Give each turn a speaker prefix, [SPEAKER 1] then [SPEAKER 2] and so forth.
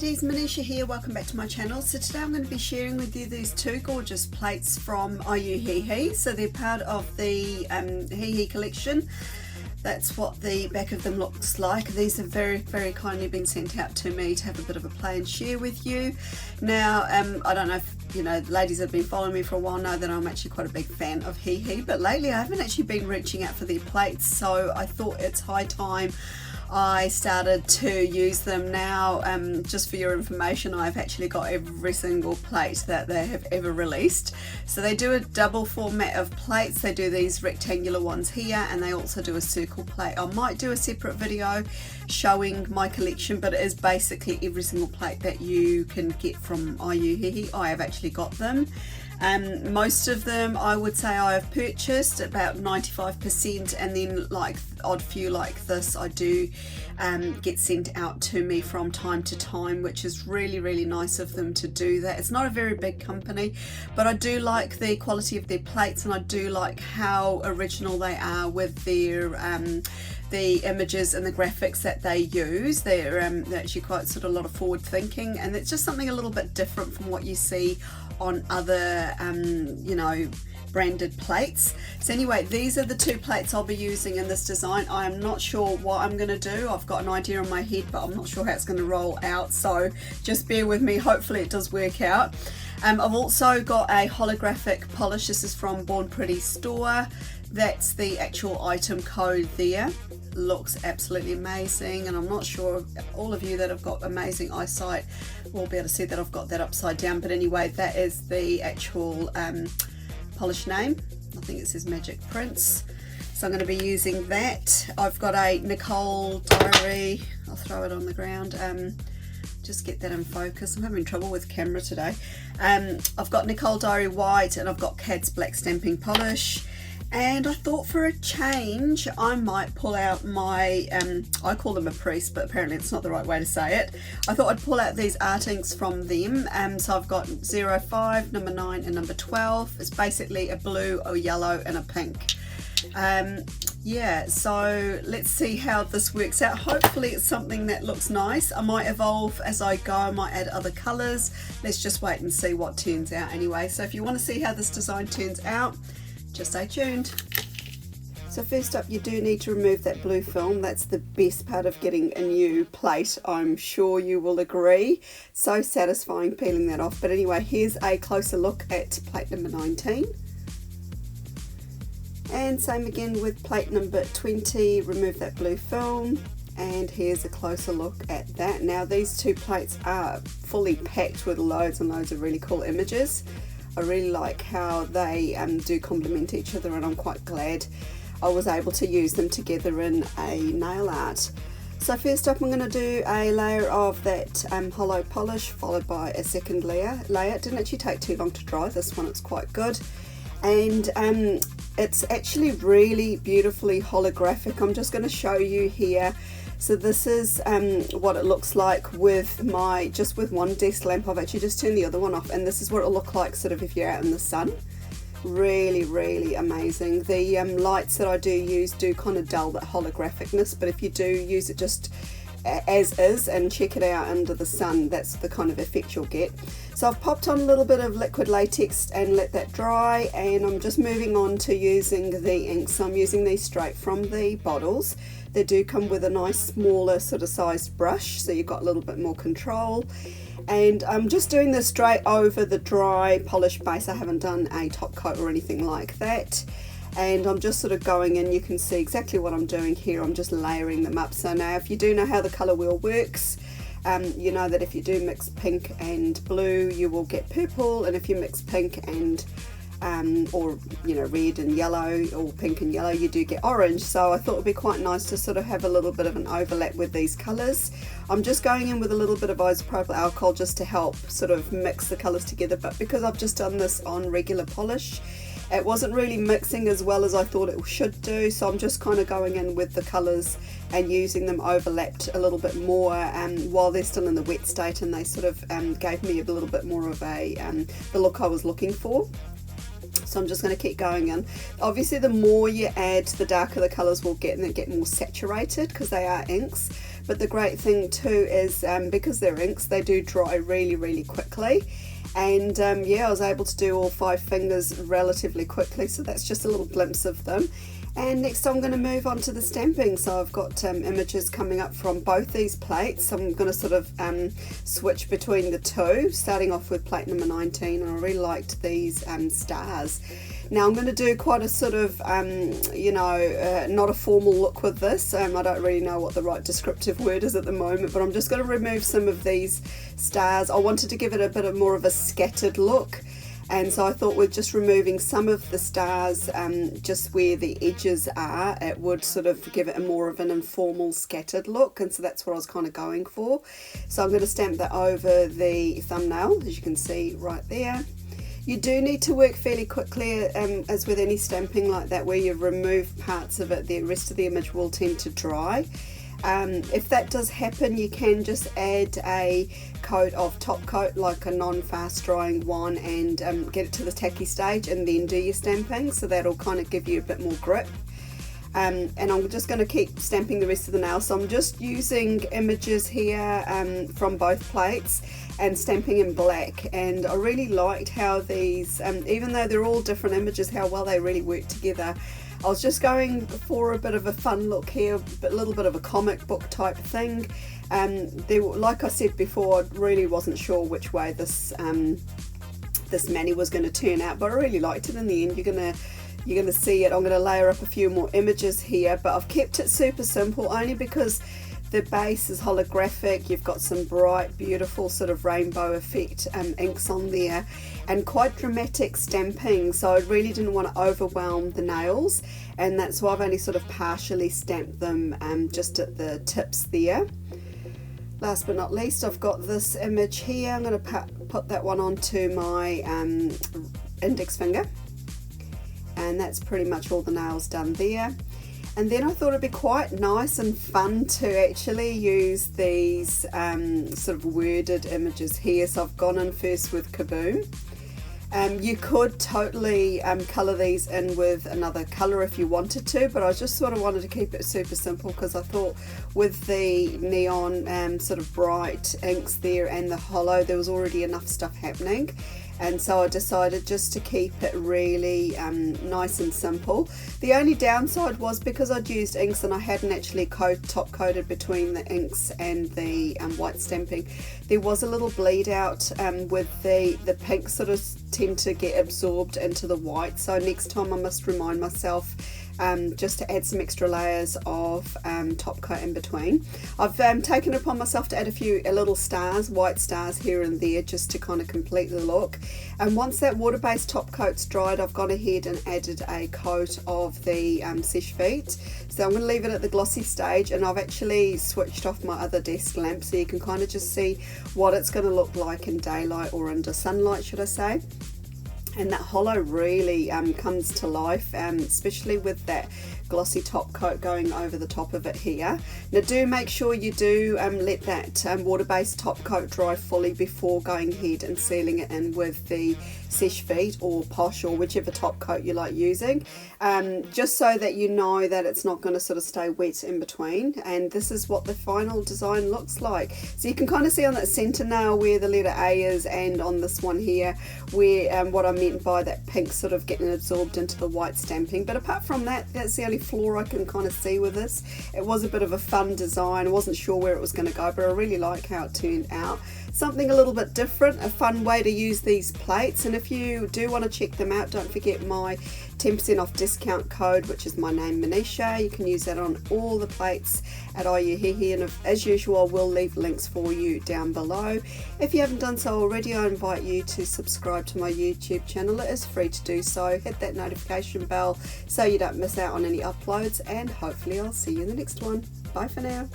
[SPEAKER 1] ladies, Manisha here, welcome back to my channel. So today I'm going to be sharing with you these two gorgeous plates from Hēhē. So they're part of the Hēhē collection. That's what the back of them looks like. These have very kindly been sent out to me to have a bit of a play and share with you. Now, I don't know if you know, ladies that have been following me for a while know that I'm actually quite a big fan of Hēhē, but lately I haven't actually been reaching out for their plates, so I thought it's high time I started to use them now. Just for your information, I've actually got every single plate that they have ever released. So they do a double format of plates. They do these rectangular ones here, and they also do a circle plate. I might do a separate video showing my collection, but it is basically every single plate that you can get from Hēhē. I have actually got them. Most of them I would say I have purchased, about 95%, and then like odd few like this I do get sent out to me from time to time, which is really nice of them to do that. It's not a very big company, but I do like the quality of their plates, and I do like how original they are with their the images and the graphics that they use. They're actually quite sort of a lot of forward thinking, and it's just something a little bit different from what you see on other you know, branded plates. So anyway, these are the two plates I'll be using in this design. I am not sure what I'm going to do. I've got an idea in my head, but I'm not sure how it's going to roll out, so just bear with me. Hopefully it does work out. I've also got a holographic polish. This is from Born Pretty store. That's the actual item code there. Looks absolutely amazing, and I'm not sure all of you that have got amazing eyesight will be able to see that I've got that upside down, but anyway, that is the actual polish name. I think it says Magic Prince, so I'm going to be using that. I've got a Nicole Diary. I'll throw it on the ground, just get that in focus. I'm having trouble with camera today. I've got Nicole Diary White, and I've got Cad's Black Stamping Polish. And I thought for a change I might pull out my, I call them Apreś, but apparently it's not the right way to say it. I thought I'd pull out these art inks from them. So I've got 05, number 9 and number 12. It's basically a blue, a yellow and a pink. Yeah, so let's see how this works out. Hopefully it's something that looks nice. I might evolve as I go, I might add other colours. Let's just wait and see what turns out anyway. So if you want to see how this design turns out, just stay tuned. So first up, you do need to remove that blue film. That's the best part of getting a new plate, I'm sure you will agree. So satisfying peeling that off. But anyway, here's a closer look at plate number 19. And same again with plate number 20, remove that blue film. And here's a closer look at that. Now these two plates are fully packed with loads and loads of really cool images. I really like how they do complement each other, and I'm quite glad I was able to use them together in a nail art. So first up I'm going to do a layer of that holo polish, followed by a second layer. It didn't actually take too long to dry, this one, it's quite good. And it's actually really beautifully holographic. I'm just going to show you here. So this is what it looks like with my, just with one desk lamp. I've actually just turned the other one off, and this is what it'll look like sort of if you're out in the sun. Really amazing. The lights that I do use do kind of dull that holographicness, but if you do use it just as is and check it out under the sun, that's the kind of effect you'll get. So I've popped on a little bit of liquid latex and let that dry, and I'm just moving on to using the inks. So I'm using these straight from the bottles. They do come with a nice smaller sort of sized brush, so you've got a little bit more control. And I'm just doing this straight over the dry polished base. I haven't done a top coat or anything like that. And I'm just sort of going in, you can see exactly what I'm doing here. I'm just layering them up. So now if you do know how the colour wheel works, you know that if you do mix pink and blue, you will get purple, and if you mix pink and or you know, red and yellow, or pink and yellow, you do get orange. So I thought it would be quite nice to sort of have a little bit of an overlap with these colours. I'm just going in with a little bit of isopropyl alcohol just to help sort of mix the colours together, but because I've just done this on regular polish, it wasn't really mixing as well as I thought it should do, so I'm just kind of going in with the colours and using them overlapped a little bit more while they're still in the wet state, and they sort of gave me a little bit more of a the look I was looking for. So I'm just going to keep going in. Obviously the more you add, the darker the colours will get, and they get more saturated because they are inks. but the great thing too is because they're inks, they do dry really quickly. And yeah, I was able to do all 5 fingers relatively quickly, so that's just a little glimpse of them. And next I'm going to move on to the stamping. So I've got images coming up from both these plates. I'm going to sort of switch between the two, starting off with plate number 19, and I really liked these stars. Now I'm going to do quite a sort of, you know, not a formal look with this. I don't really know what the right descriptive word is at the moment, but I'm just going to remove some of these stars. I wanted to give it a bit of more of a scattered look. And so I thought with just removing some of the stars just where the edges are, it would sort of give it a more of an informal scattered look. And so that's what I was kind of going for. So I'm going to stamp that over the thumbnail, as you can see right there. You do need to work fairly quickly, as with any stamping like that, where you remove parts of it, the rest of the image will tend to dry. If that does happen, you can just add a coat of top coat, like a non-fast drying one, and get it to the tacky stage and then do your stamping, so that'll kind of give you a bit more grip. And I'm just going to keep stamping the rest of the nail. So I'm just using images here from both plates and stamping in black, and I really liked how these, even though they're all different images, how well they really work together. I was just going for a bit of a fun look here, a little bit of a comic book type thing. Like I said before, I really wasn't sure which way this this mani was going to turn out, but I really liked it in the end. You're gonna see it. I'm going to layer up a few more images here, but I've kept it super simple only because the base is holographic. You've got some bright, beautiful sort of rainbow effect inks on there, and quite dramatic stamping, so I really didn't want to overwhelm the nails, and that's why I've only sort of partially stamped them just at the tips there. Last but not least, I've got this image here. I'm going to put that one onto my index finger, and that's pretty much all the nails done there. And then I thought it'd be quite nice and fun to actually use these sort of worded images here. So I've gone in first with KABOOM. You could totally colour these in with another colour if you wanted to, but I just sort of wanted to keep it super simple because I thought with the neon sort of bright inks there and the holo, there was already enough stuff happening. And so I decided just to keep it really nice and simple. The only downside was because I'd used inks and I hadn't actually top coated between the inks and the white stamping, there was a little bleed out with the pink sort of tend to get absorbed into the white. So next time I must remind myself just to add some extra layers of top coat in between. I've taken it upon myself to add a few little stars, white stars here and there, just to kind of complete the look. And once that water-based top coat's dried, I've gone ahead and added a coat of the Seche Vite. So I'm going to leave it at the glossy stage, and I've actually switched off my other desk lamp so you can kind of just see what it's going to look like in daylight, or under sunlight should I say. And that holo really comes to life, especially with that glossy top coat going over the top of it here. Now do make sure you do let that water-based top coat dry fully before going ahead and sealing it in with the Seche Vite or Posh, or whichever top coat you like using, just so that you know that it's not going to sort of stay wet in between. And this is what the final design looks like. So you can kind of see on that center nail where the letter A is, and on this one here where what I meant by that pink sort of getting absorbed into the white stamping. But apart from that, that's the only flaw I can kind of see with this. It was a bit of a fun design. I wasn't sure where it was going to go, but I really like how it turned out. Something a little bit different, a fun way to use these plates. And if you do want to check them out, don't forget my 10% off discount code, which is my name, Manisha. You can use that on all the plates at Hēhē, and as usual I will leave links for you down below. If you haven't done so already, I invite you to subscribe to my YouTube channel. It is free to do so. Hit that notification bell so you don't miss out on any uploads, and hopefully I'll see you in the next one. Bye for now.